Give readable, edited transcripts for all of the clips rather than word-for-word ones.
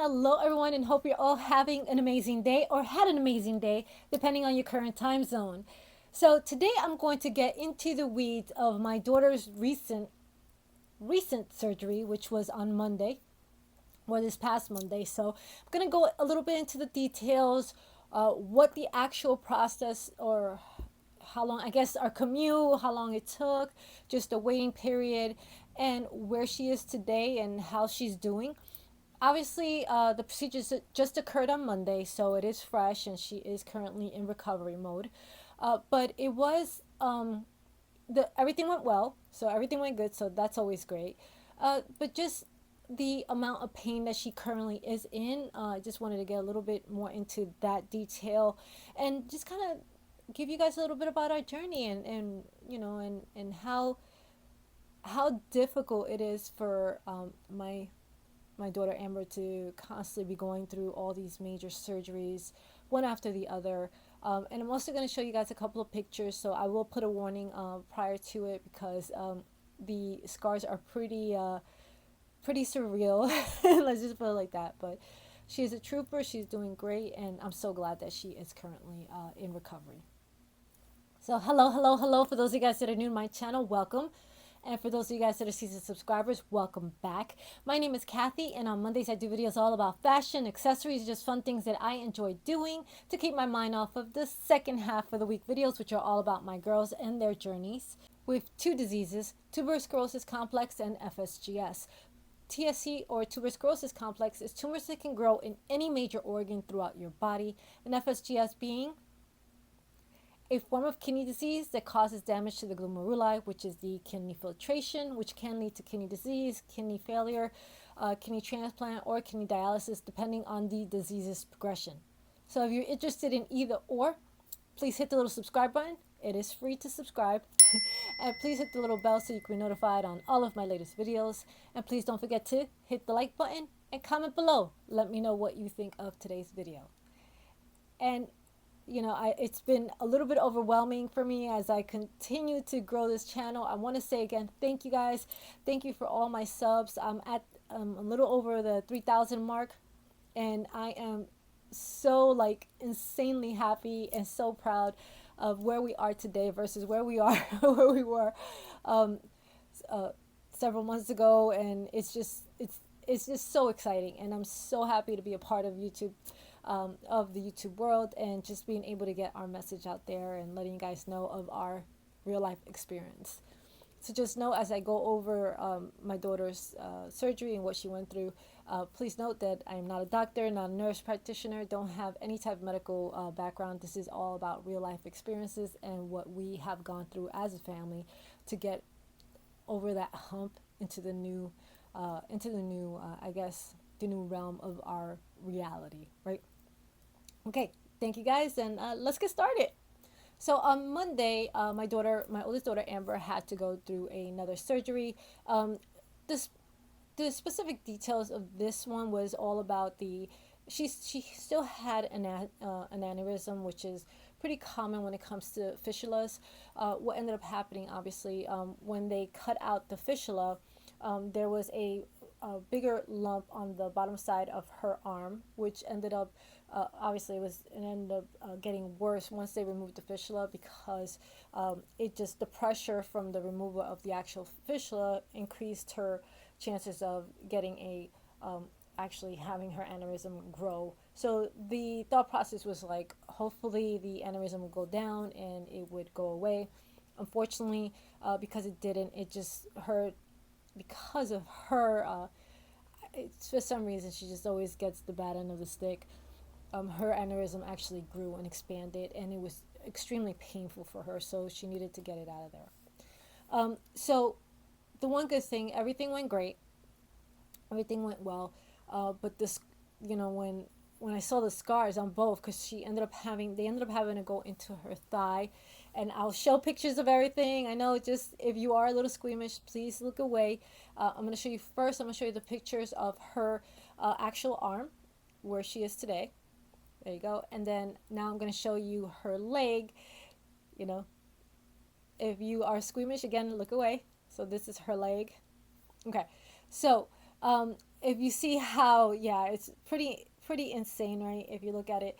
Hello, everyone, and hope you're all having an amazing day or had an amazing day, depending on your current time zone. So today I'm going to get into the weeds of my daughter's recent surgery, which was on Monday or this past Monday. So I'm going to go a little bit into the details, what the actual process or how long, I guess, our commute, how long it took, just the waiting period, and where she is today and how she's doing. Obviously, the procedures just occurred on Monday, so it is fresh and she is currently in recovery mode. But it was everything went well, so everything went good, so that's always great. But just the amount of pain that she currently is in, I just wanted to get a little bit more into that detail and just kind of give you guys a little bit about our journey and and how difficult it is for my daughter Amber to constantly be going through all these major surgeries, one after the other. And I'm also going to show you guys a couple of pictures, so I will put a warning prior to it because the scars are pretty surreal. Let's just put it like that. But she's a trooper. She's doing great, and I'm so glad that she is currently in recovery. So hello, hello, hello. For those of you guys that are new to my channel, welcome. And for those of you guys that are seasoned subscribers, welcome back. My name is Kathy, and on Mondays I do videos all about fashion, accessories, just fun things that I enjoy doing to keep my mind off of the second half of the week videos, which are all about my girls and their journeys with two diseases, tuberous sclerosis complex and FSGS. TSC or tuberous sclerosis complex is tumors that can grow in any major organ throughout your body, and FSGS being a form of kidney disease that causes damage to the glomeruli, which is the kidney filtration, which can lead to kidney disease, kidney failure, kidney transplant, or kidney dialysis, depending on the disease's progression. So if you're interested in either or, please hit the little subscribe button. It is free to subscribe. And please hit the little bell so you can be notified on all of my latest videos. And please don't forget to hit the like button and comment below. Let me know what you think of today's video. And it's been a little bit overwhelming for me as I continue to grow this channel. I want to say again, thank you guys. Thank you for all my subs. I'm at a little over the 3,000 mark, and I am so insanely happy and so proud of where we are today versus where we are where we were um, several months ago. And it's just so exciting, and I'm so happy to be a part of YouTube, of the YouTube world, and just being able to get our message out there and letting you guys know of our real life experience. So just know, as I go over my daughter's surgery and what she went through, please note that I am not a doctor, not a nurse practitioner, don't have any type of medical background. This is all about real life experiences and what we have gone through as a family to get over that hump into the new I guess, the new realm of our reality, right? Okay, thank you guys, and let's get started. So on Monday, my oldest daughter Amber, had to go through another surgery. This The specific details of this one was all about she still had an aneurysm, which is pretty common when it comes to fistulas. What ended up happening, obviously, when they cut out the fistula, there was a bigger lump on the bottom side of her arm, which ended up obviously it ended up getting worse once they removed the fistula, because the pressure from the removal of the actual fistula increased her chances of getting actually having her aneurysm grow. So the thought process was like, hopefully the aneurysm would go down and it would go away. Unfortunately, because it didn't, it just hurt. Because of her, it's, for some reason, she just always gets the bad end of the stick. Her aneurysm actually grew and expanded, and it was extremely painful for her, so she needed to get it out of there. So the one good thing, everything went great, everything went well, but this, when I saw the scars on both, because they ended up having to go into her thigh, and I'll show pictures of everything. I know, just if you are a little squeamish, please look away. I'm going to show you first. I'm going to show you the pictures of her actual arm, where she is today. There you go. And then now I'm going to show you her leg. If you are squeamish, again, look away. So this is her leg. Okay. So if you see how, yeah, it's pretty insane, right? If you look at it.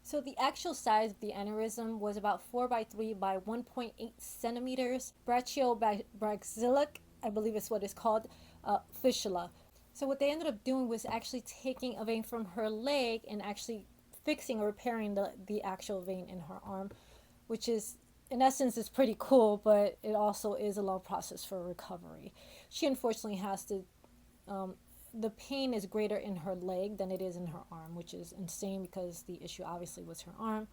So the actual size of the aneurysm was about 4 by 3 by 1.8 centimeters. Brachiobrachydactylic, I believe is what it's called, fistula. So what they ended up doing was actually taking a vein from her leg and actually fixing or repairing the actual vein in her arm, which is, in essence, is pretty cool, but it also is a long process for recovery. She unfortunately has to, um, the pain is greater in her leg than it is in her arm, which is insane because the issue obviously was her arm.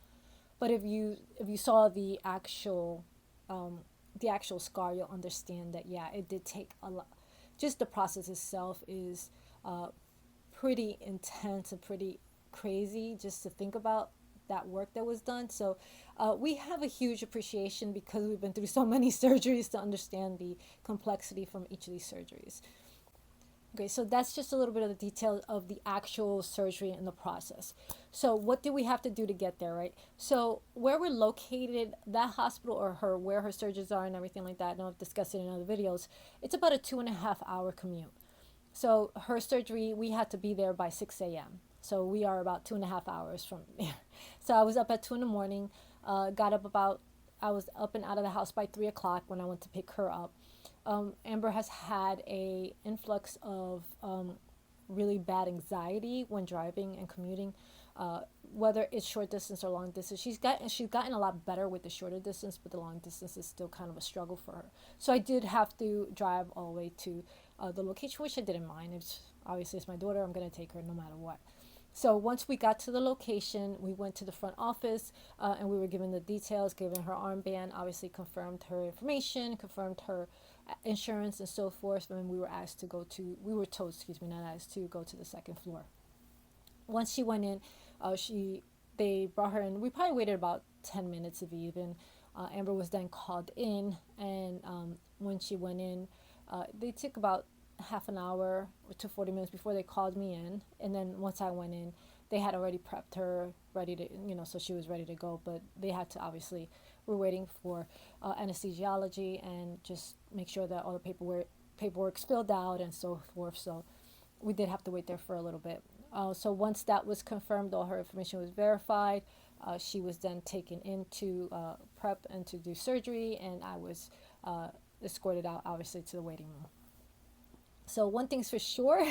But if you saw the actual scar, you'll understand that, yeah, it did take a lot. Just the process itself is uh, pretty intense and pretty crazy just to think about that work that was done. So we have a huge appreciation because we've been through so many surgeries to understand the complexity from each of these surgeries. Okay, so that's just a little bit of the details of the actual surgery and the process. So what do we have to do to get there, right? So where we're located, that hospital or where her surgeons are and everything like that, and I've discussed it in other videos, it's about a 2.5 hour commute. So her surgery, we had to be there by 6 a.m. So we are about 2.5 hours from there. So I was up at 2 in the morning, got up about, I was up and out of the house by 3 o'clock when I went to pick her up. Amber has had a influx of really bad anxiety when driving and commuting, whether it's short distance or long distance. She's gotten a lot better with the shorter distance, but the long distance is still kind of a struggle for her. So I did have to drive all the way to the location, which I didn't mind. It's my daughter. I'm gonna take her no matter what. So once we got to the location, we went to the front office and we were given the details, given her armband, obviously confirmed her information, confirmed her insurance and so forth. And we were told, excuse me, not asked to go to the second floor. Once she went in, they brought her in. We probably waited about 10 minutes if even. Amber was then called in, and when she went in, they took about half an hour to 40 minutes before they called me in. And then once I went in, they had already prepped her, ready to, so she was ready to go. But they had to obviously, we're waiting for anesthesiology and just make sure that all the paperwork's filled out and so forth. So we did have to wait there for a little bit. So once that was confirmed, all her information was verified. She was then taken into prep and to do surgery, and I was escorted out, obviously, to the waiting room. So one thing's for sure,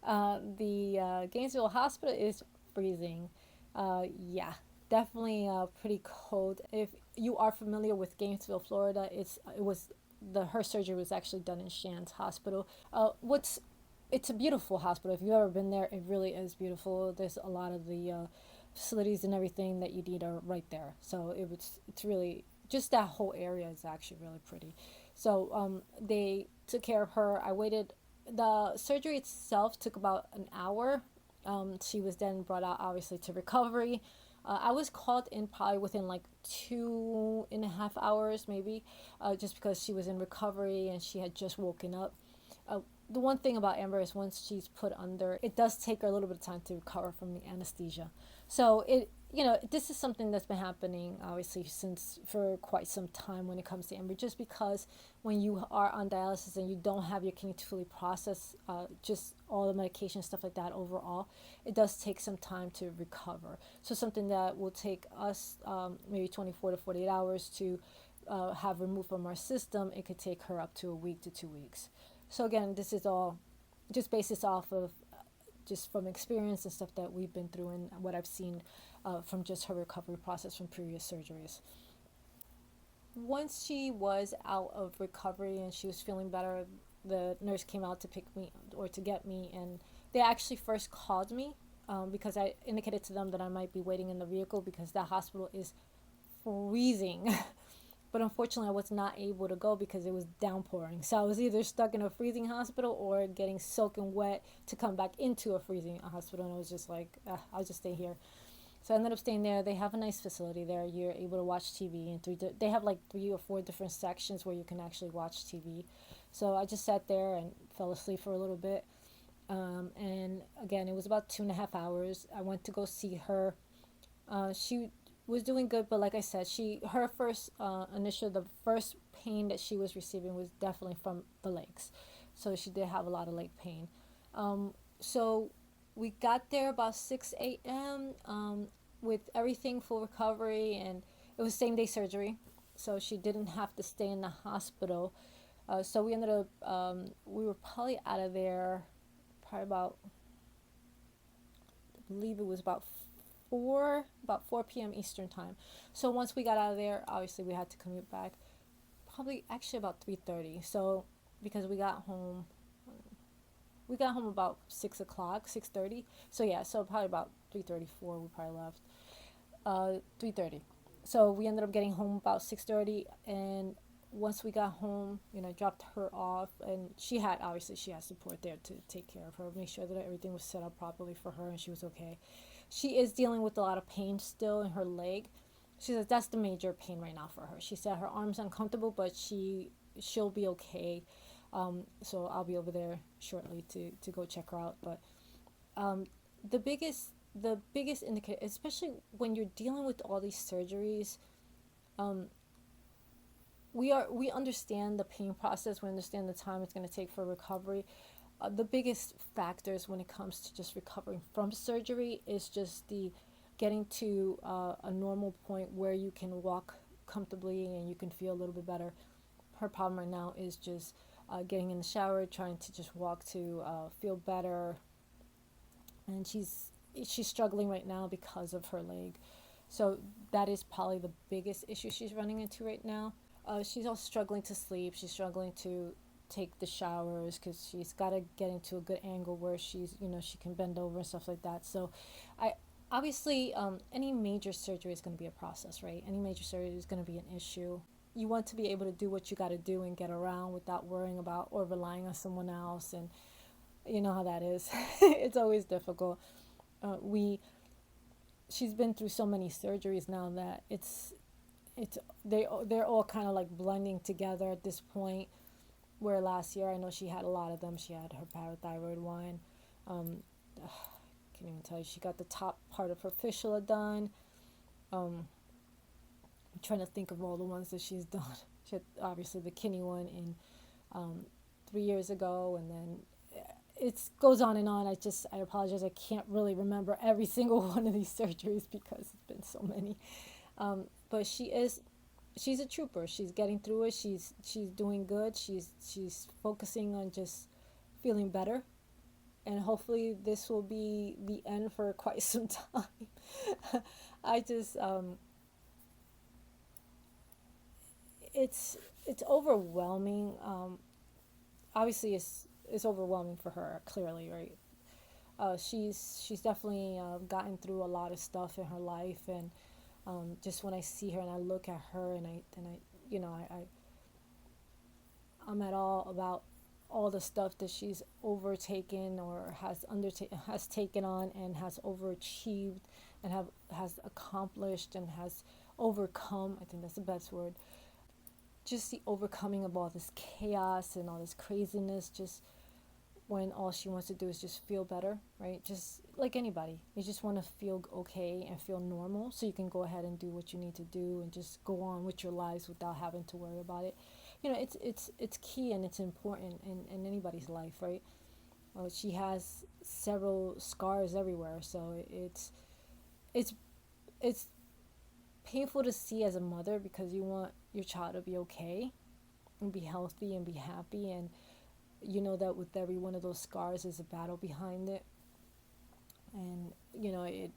the Gainesville hospital is freezing. Yeah, definitely pretty cold. If you are familiar with Gainesville, Florida, her surgery was actually done in Shands Hospital. It's a beautiful hospital. If you've ever been there, it really is beautiful. There's a lot of the facilities and everything that you need are right there. So it's really, just that whole area is actually really pretty. So they took care of her. I waited. The surgery itself took about an hour. She was then brought out, obviously, to recovery. I was called in probably within like 2.5 hours, maybe, just because she was in recovery and she had just woken up. The one thing about Amber is once she's put under, it does take her a little bit of time to recover from the anesthesia. So this is something that's been happening obviously since for quite some time when it comes to Amber, just because when you are on dialysis and you don't have your kidney to fully process just all the medication, stuff like that overall, it does take some time to recover. So something that will take us maybe 24 to 48 hours to have removed from our system, it could take her up to a week to 2 weeks. So again, this is all just based this off of just from experience and stuff that we've been through and what I've seen from just her recovery process from previous surgeries. Once she was out of recovery and she was feeling better, the nurse came out to pick me or to get me, and they actually first called me because I indicated to them that I might be waiting in the vehicle because that hospital is freezing. But unfortunately, I was not able to go because it was downpouring. So I was either stuck in a freezing hospital or getting soaking wet to come back into a freezing hospital. And I was just like, I'll just stay here. So I ended up staying there. They have a nice facility there. You're able to watch TV. And they have like 3 or 4 different sections where you can actually watch TV. So I just sat there and fell asleep for a little bit. And again, it was about 2.5 hours. I went to go see her. She was doing good, but like I said, her first the first pain that she was receiving was definitely from the legs, so she did have a lot of leg pain. So we got there about 6 a.m. With everything full recovery, and it was same day surgery, so she didn't have to stay in the hospital. So we ended up we were probably out of there probably about, I believe it was about 4 p.m. Eastern time. So once we got out of there, obviously we had to commute back. Probably actually about 3:30. So because we got home about 6 o'clock, 6:30. So yeah, so probably about 3:34 we probably left. 3:30. So we ended up getting home about 6:30, and once we got home, I dropped her off, and she had support there to take care of her, make sure that everything was set up properly for her, and she was okay. She is dealing with a lot of pain still in her leg. She says that's the major pain right now for her. She said her arm's uncomfortable, but she'll be okay. So I'll be over there shortly to go check her out. But um, the biggest indicator, especially when you're dealing with all these surgeries, um, we understand the pain process. We understand the time it's going to take for recovery. The biggest factors when it comes to just recovering from surgery is just the getting to a normal point where you can walk comfortably and you can feel a little bit better. Her problem right now is just getting in the shower, trying to just walk to feel better, and she's struggling right now because of her leg. So that is probably the biggest issue she's running into right now. She's also struggling to sleep. She's struggling to take the showers because she's got to get into a good angle where she can bend over and stuff like that. So, I obviously any major surgery is going to be a process, right? Any major surgery is going to be an issue. You want to be able to do what you got to do and get around without worrying about or relying on someone else, and you know how that is. It's always difficult. We She's been through so many surgeries now that they're all kind of like blending together at this point. Where last year I know she had a lot of them. She had her parathyroid one. Um, can't even tell you. She got the top part of her fistula done. Um, I'm trying to think of all the ones that she's done. She had obviously the kidney one in 3 years ago, and then it goes on and on. I apologize. I can't really remember every single one of these surgeries because it's been so many. But she's a trooper. She's getting through it. She's doing good. She's focusing on just feeling better, and hopefully this will be the end for quite some time. I just it's overwhelming. Obviously it's overwhelming for her, clearly, right? She's definitely gotten through a lot of stuff in her life, and just when I see her and I look at her, and I I'm at all about all the stuff that she's overtaken or has taken on and has overachieved and has accomplished and has overcome. I think that's the best word. Just the overcoming of all this chaos and all this craziness, just when all she wants to do is just feel better, right? Just like anybody, you just want to feel okay and feel normal so you can go ahead and do what you need to do and just go on with your lives without having to worry about it. It's key, and it's important in anybody's life, right? She has several scars everywhere, so it's it's painful to see as a mother because you want your child to be okay and be healthy and be happy, and you know that with every one of those scars is a battle behind it. And it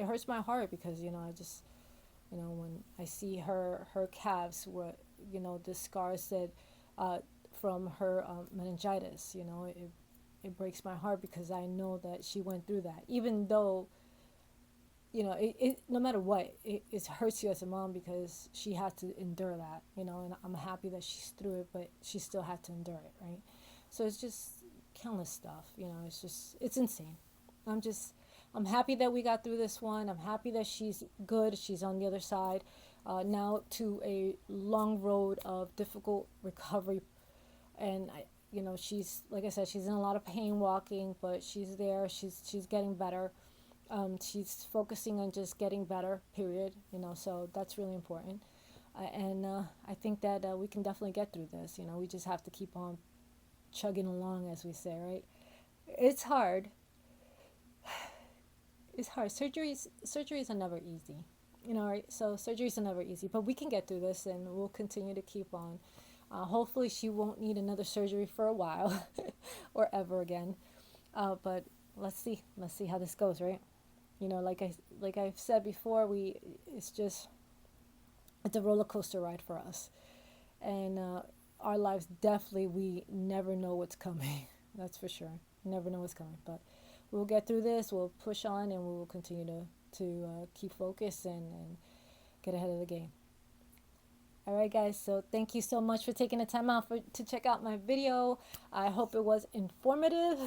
hurts my heart because I just when I see her calves, what the scars that from her meningitis, it breaks my heart because I know that she went through that, even though no matter what, it hurts you as a mom because she had to endure that, and I'm happy that she's through it, but she still had to endure it, right? So it's just countless stuff, it's insane. I'm happy that we got through this one. I'm happy that she's good. She's on the other side, now to a long road of difficult recovery. And she's, like I said, she's in a lot of pain walking, but she's there. She's getting better. She's focusing on just getting better, period. So that's really important. And I think that we can definitely get through this. We just have to keep on chugging along, as we say, right? It's hard. It's hard. Surgeries are never easy. You know, right? So surgeries are never easy, but we can get through this, and we'll continue to keep on. Hopefully, she won't need another surgery for a while, or ever again. But let's see. Let's see how this goes, right? You know, like I've said before, we it's just it's a roller coaster ride for us, and our lives definitely we never know what's coming. That's for sure. Never know what's coming, but we'll get through this. We'll push on, and we will continue to keep focused and get ahead of the game. All right, guys. So thank you so much for taking the time out to check out my video. I hope it was informative.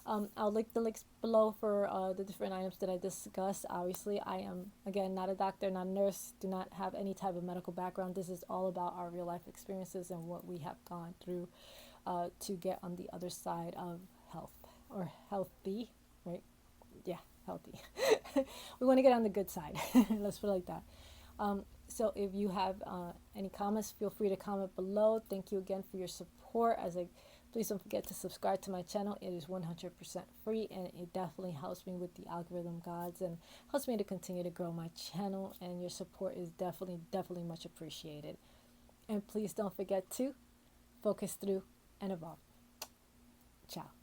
I'll link the links below for the different items that I discussed. Obviously, I am, again, not a doctor, not a nurse, do not have any type of medical background. This is all about our real life experiences and what we have gone through to get on the other side of health or healthy, right? Yeah, healthy. We want to get on the good side. Let's put it like that. So if you have any comments, feel free to comment below. Thank you again for your support. Please don't forget to subscribe to my channel. It is 100% free, and it definitely helps me with the algorithm gods and helps me to continue to grow my channel. And your support is definitely much appreciated. And please don't forget to focus through and evolve. Ciao.